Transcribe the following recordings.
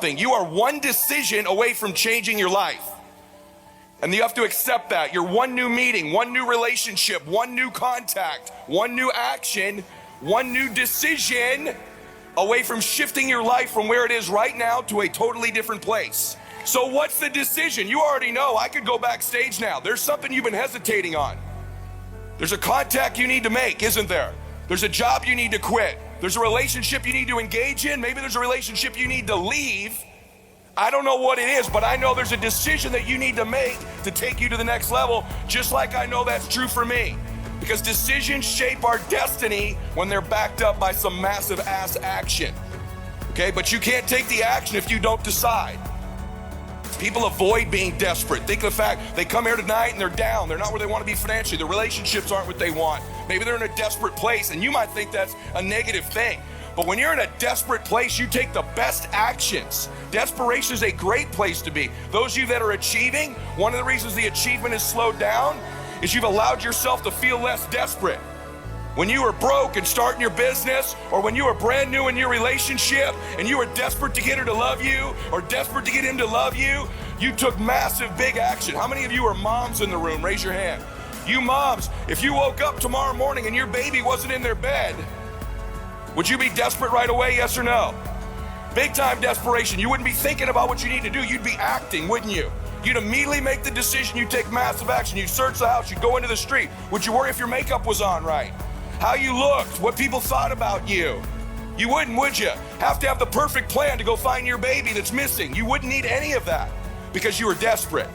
You are one decision away from changing your life. And you have to accept that. You're one new meeting, one new relationship, one new contact, one new action, one new decision away from shifting your life from where it is right now to a totally different place. So what's the decision? You already know. I could go backstage now. There's something you've been hesitating on. There's a contact you need to make, isn't there? There's a job you need to quit. There's a relationship you need to engage in. Maybe there's a relationship you need to leave. I don't know what it is, but I know there's a decision that you need to make to take you to the next level, just like I know that's true for me. Because decisions shape our destiny when they're backed up by some massive ass action. Okay, but you can't take the action if you don't decide. People avoid being desperate. Think of the fact they come here tonight and they're down. They're not where they want to be financially. Their relationships aren't what they want. Maybe they're in a desperate place, and you might think that's a negative thing. But when you're in a desperate place, you take the best actions. Desperation is a great place to be. Those of you that are achieving, one of the reasons the achievement is slowed down is you've allowed yourself to feel less desperate. When you were broke and starting your business, or when you were brand new in your relationship and you were desperate to get her to love you or desperate to get him to love you, you took massive big action. How many of you are moms in the room? Raise your hand. You moms, if you woke up tomorrow morning and your baby wasn't in their bed, would you be desperate right away, yes or no? Big time desperation. You wouldn't be thinking about what you need to do. You'd be acting, wouldn't you? You'd immediately make the decision. You'd take massive action. You'd search the house. You'd go into the street. Would you worry if your makeup was on right? How you looked? What people thought about you? You wouldn't, would you? Have to have the perfect plan to go find your baby that's missing. You wouldn't need any of that because you were desperate.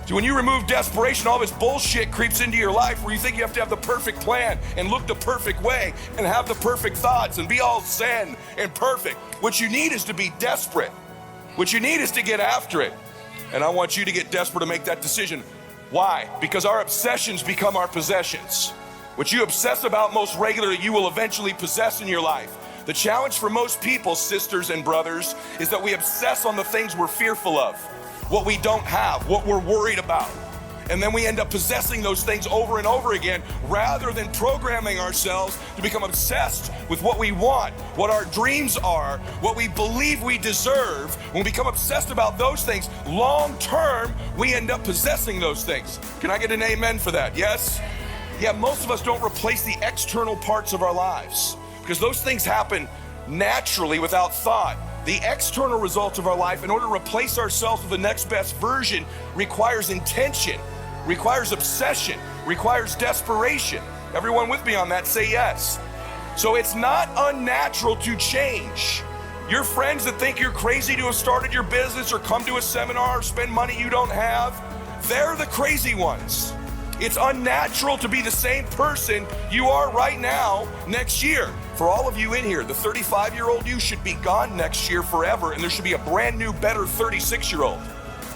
So when you remove desperation, all this bullshit creeps into your life where you think you have to have the perfect plan and look the perfect way and have the perfect thoughts and be all zen and perfect. What you need is to be desperate. What you need is to get after it. And I want you to get desperate to make that decision. Why? Because our obsessions become our possessions. What you obsess about most regularly, you will eventually possess in your life. The challenge for most people, sisters and brothers, is that we obsess on the things we're fearful of, what we don't have, what we're worried about. And then we end up possessing those things over and over again rather than programming ourselves to become obsessed with what we want, what our dreams are, what we believe we deserve. When we become obsessed about those things, long term, we end up possessing those things. Can I get an amen for that? Yes? Yeah, most of us don't replace the external parts of our lives because those things happen naturally without thought. The external results of our life, in order to replace ourselves with the next best version, requires intention, requires obsession, requires desperation. Everyone with me on that, say yes. So it's not unnatural to change. Your friends that think you're crazy to have started your business or come to a seminar or spend money you don't have, they're the crazy ones. It's unnatural to be the same person you are right now next year. For all of you in here, the 35-year-old you should be gone next year forever, and there should be a brand new, better 36-year-old.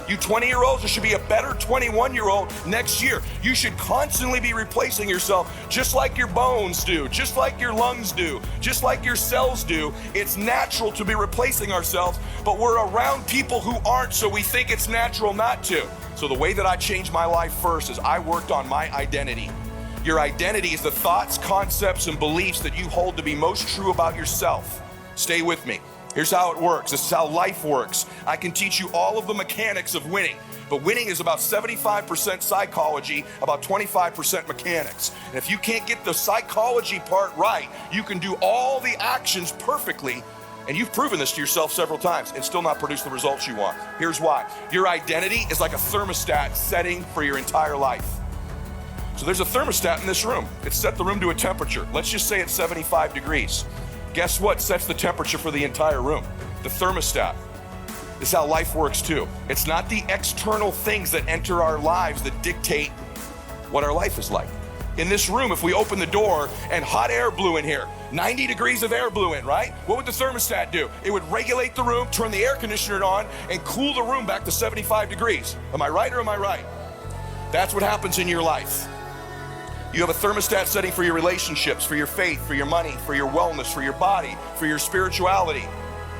You 20-year-olds, there should be a better 21-year-old next year. You should constantly be replacing yourself just like your bones do, just like your lungs do, just like your cells do. It's natural to be replacing ourselves, but we're around people who aren't, so we think it's natural not to. So the way that I changed my life first is I worked on my identity. Your identity is the thoughts, concepts, and beliefs that you hold to be most true about yourself. Stay with me. Here's how it works. This is how life works. I can teach you all of the mechanics of winning, but winning is about 75% psychology, about 25% mechanics. And if you can't get the psychology part right, you can do all the actions perfectly, and you've proven this to yourself several times and still not produce the results you want. Here's why. Your identity is like a thermostat setting for your entire life. So there's a thermostat in this room. It's set the room to a temperature. Let's just say it's 75 degrees. Guess what sets the temperature for the entire room? The thermostat. This is how life works too. It's not the external things that enter our lives that dictate what our life is like. In this room, if we open the door and hot air blew in here, 90 degrees of air blew in, right? What would the thermostat do? It would regulate the room, turn the air conditioner on, and cool the room back to 75 degrees. Am I right or am I right? That's what happens in your life. You have a thermostat setting for your relationships, for your faith, for your money, for your wellness, for your body, for your spirituality,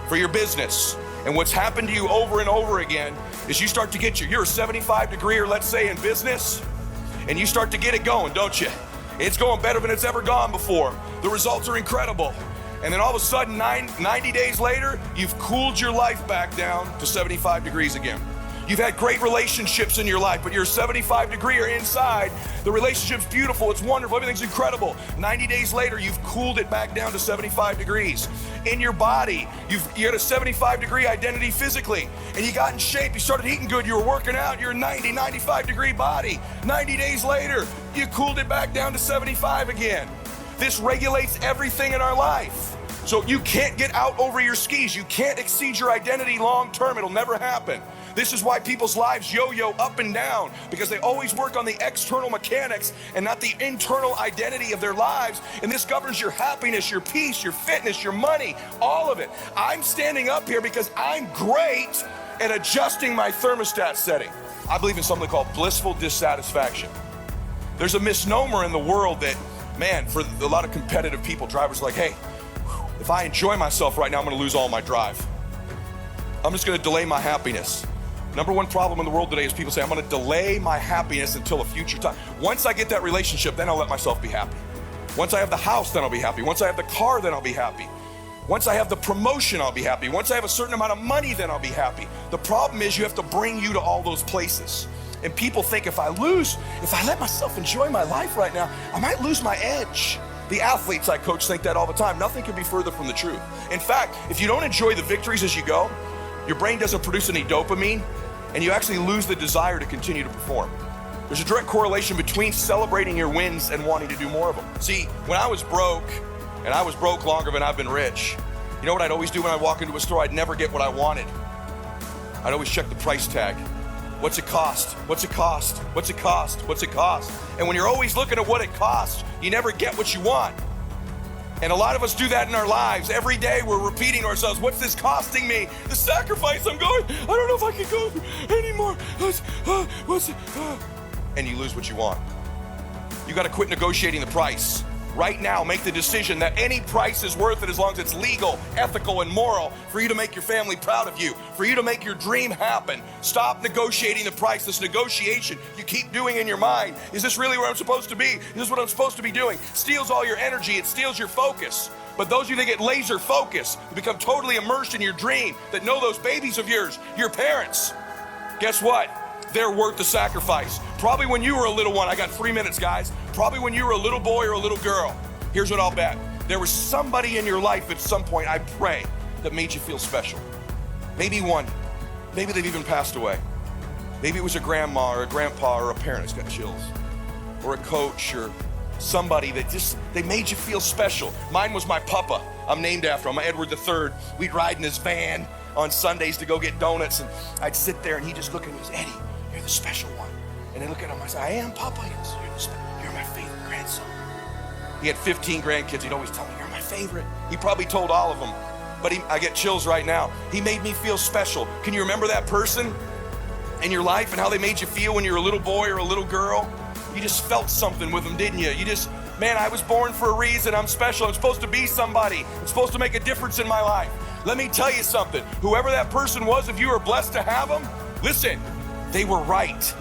for your business. And what's happened to you over and over again is you start to get you're a 75 degree, or let's say in business, and you start to get it going, don't you? It's going better than it's ever gone before. The results are incredible. And then all of a sudden, 90 days later, you've cooled your life back down to 75 degrees again. You've had great relationships in your life, but you're 75 degree or inside. The relationship's beautiful, it's wonderful, everything's incredible. 90 days later, you've cooled it back down to 75 degrees. In your body, you had a 75 degree identity physically, and you got in shape, you started eating good, you were working out, you're a 90, 95 degree body. 90 days later, you cooled it back down to 75 again. This regulates everything in our life. So you can't get out over your skis. You can't exceed your identity long term. It'll never happen. This is why people's lives yo-yo up and down, because they always work on the external mechanics and not the internal identity of their lives. And this governs your happiness, your peace, your fitness, your money, all of it. I'm standing up here because I'm great at adjusting my thermostat setting. I believe in something called blissful dissatisfaction. There's a misnomer in the world that, man, for a lot of competitive people, drivers are like, hey, if I enjoy myself right now, I'm gonna lose all my drive. I'm just gonna delay my happiness. Number one problem in the world today is people say, I'm gonna delay my happiness until a future time. Once I get that relationship, then I'll let myself be happy. Once I have the house, then I'll be happy. Once I have the car, then I'll be happy. Once I have the promotion, I'll be happy. Once I have a certain amount of money, then I'll be happy. The problem is you have to bring you to all those places. And people think if I let myself enjoy my life right now, I might lose my edge. The athletes I coach think that all the time. Nothing could be further from the truth. In fact, if you don't enjoy the victories as you go, your brain doesn't produce any dopamine, and you actually lose the desire to continue to perform. There's a direct correlation between celebrating your wins and wanting to do more of them. See, when I was broke, and I was broke longer than I've been rich, you know what I'd always do when I walk into a store? I'd never get what I wanted. I'd always check the price tag. What's it cost? What's it cost? What's it cost? What's it cost? And when you're always looking at what it costs, you never get what you want. And a lot of us do that in our lives. Every day we're repeating to ourselves, what's this costing me? The sacrifice I'm going, I don't know if I can go anymore. What's it? And you lose what you want. You gotta quit negotiating the price. Right now, make the decision that any price is worth it as long as it's legal, ethical, and moral for you to make your family proud of you, for you to make your dream happen. Stop negotiating the price. This negotiation you keep doing in your mind. Is this really where I'm supposed to be? Is this what I'm supposed to be doing? Steals all your energy. It steals your focus. But those of you that get laser focused, become totally immersed in your dream, that know those babies of yours, your parents, guess what? They're worth the sacrifice. Probably when you were a little one, I got 3 minutes, guys. Probably when you were a little boy or a little girl. Here's what I'll bet. There was somebody in your life at some point, I pray, that made you feel special. Maybe one. Maybe they've even passed away. Maybe it was a grandma or a grandpa or a parent. It's got chills. Or a coach or somebody that they made you feel special. Mine was my papa. I'm named after him. I'm Edward III. We'd ride in his van on Sundays to go get donuts, and I'd sit there and he'd just look at me and say, Eddie, you're the special one. And I look at him, I say, I am, Papa. He goes, you're my favorite grandson. He had 15 grandkids. He'd always tell me, you're my favorite. He probably told all of them, but I get chills right now. He made me feel special. Can you remember that person in your life and how they made you feel when you were a little boy or a little girl? You just felt something with them, didn't you? Man, I was born for a reason. I'm special. I'm supposed to be somebody. I'm supposed to make a difference in my life. Let me tell you something. Whoever that person was, if you were blessed to have them, listen, they were right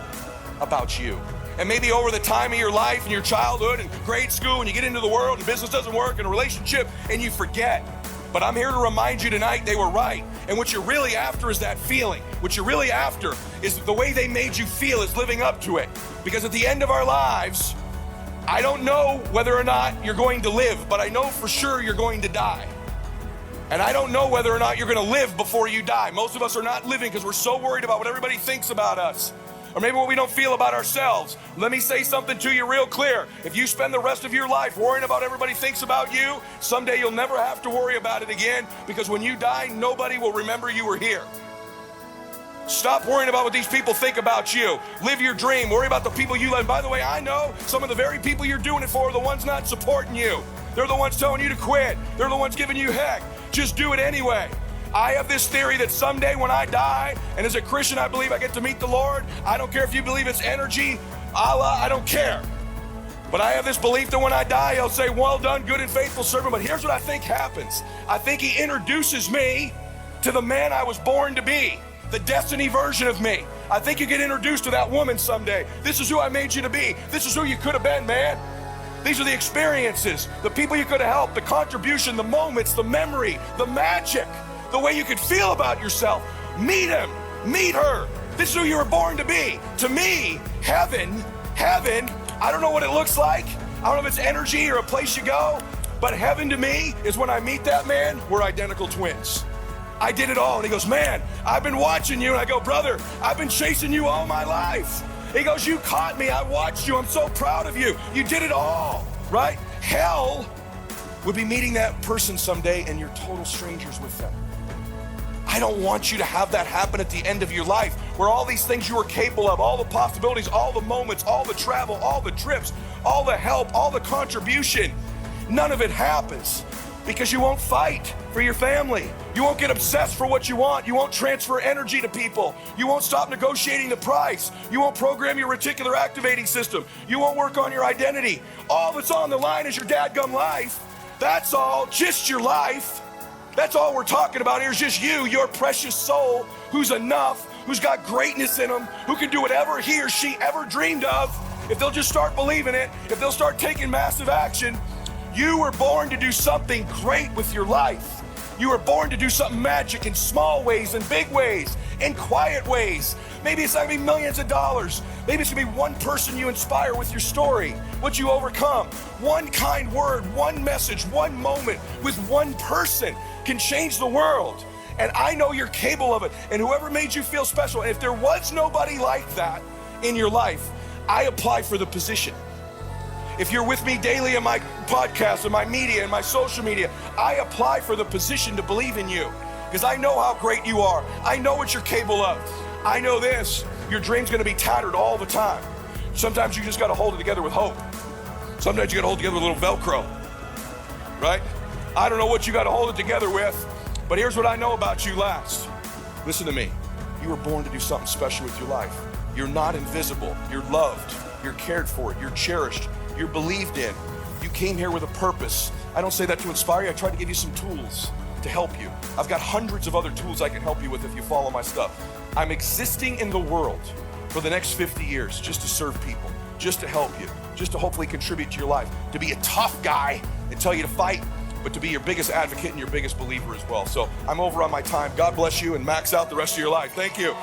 about you. And maybe over the time of your life and your childhood and grade school, and you get into the world and business doesn't work and a relationship and you forget. But I'm here to remind you tonight they were right. And what you're really after is that feeling. What you're really after is the way they made you feel is living up to it. Because at the end of our lives, I don't know whether or not you're going to live, but I know for sure you're going to die. And I don't know whether or not you're gonna live before you die. Most of us are not living because we're so worried about what everybody thinks about us, or maybe what we don't feel about ourselves. Let me say something to you real clear. If you spend the rest of your life worrying about what everybody thinks about you, someday you'll never have to worry about it again, because when you die, nobody will remember you were here. Stop worrying about what these people think about you. Live your dream. Worry about the people you love. And by the way, I know some of the very people you're doing it for are the ones not supporting you. They're the ones telling you to quit. They're the ones giving you heck. Just do it anyway. I have this theory that someday when I die, and as a Christian I believe I get to meet the Lord. I don't care if you believe it's energy, Allah, I don't care. But I have this belief that when I die, he'll say, well done, good and faithful servant. But here's what I think happens. I think he introduces me to the man I was born to be, the destiny version of me. I think you get introduced to that woman someday. This is who I made you to be. This is who you could have been, man. These are the experiences, the people you could have helped, the contribution, the moments, the memory, the magic, the way you could feel about yourself. Meet him, meet her. This is who you were born to be. To me, heaven, I don't know what it looks like. I don't know if it's energy or a place you go, but heaven to me is when I meet that man, we're identical twins. I did it all. And he goes, man, I've been watching you. And I go, brother, I've been chasing you all my life. He goes, you caught me. I watched you. I'm so proud of you. You did it all, right? Hell would be meeting that person someday and you're total strangers with them. I don't want you to have that happen at the end of your life, where all these things you were capable of, all the possibilities, all the moments, all the travel, all the trips, all the help, all the contribution, none of it happens because you won't fight for your family. You won't get obsessed for what you want. You won't transfer energy to people. You won't stop negotiating the price. You won't program your reticular activating system. You won't work on your identity. All that's on the line is your dadgum life. That's all, just your life. That's all we're talking about here is just you, your precious soul, who's enough, who's got greatness in them, who can do whatever he or she ever dreamed of. If they'll just start believing it, if they'll start taking massive action. You were born to do something great with your life. You were born to do something magic in small ways, in big ways, in quiet ways. Maybe it's not gonna be millions of dollars. Maybe it's gonna be one person you inspire with your story, what you overcome. One kind word, one message, one moment with one person can change the world. And I know you're capable of it. And whoever made you feel special, and if there was nobody like that in your life, I apply for the position. If you're with me daily in my podcast, in my media, in my social media, I apply for the position to believe in you because I know how great you are. I know what you're capable of. I know this, your dream's gonna be tattered all the time. Sometimes you just gotta hold it together with hope. Sometimes you gotta hold it together with a little Velcro, right? I don't know what you gotta hold it together with, but here's what I know about you last. Listen to me. You were born to do something special with your life. You're not invisible. You're loved. You're cared for. You're cherished. You're believed in. You came here with a purpose. I don't say that to inspire you. I try to give you some tools to help you. I've got hundreds of other tools I can help you with if you follow my stuff. I'm existing in the world for the next 50 years just to serve people, just to help you, just to hopefully contribute to your life, to be a tough guy and tell you to fight, but to be your biggest advocate and your biggest believer as well. So I'm over on my time. God bless you and max out the rest of your life. Thank you.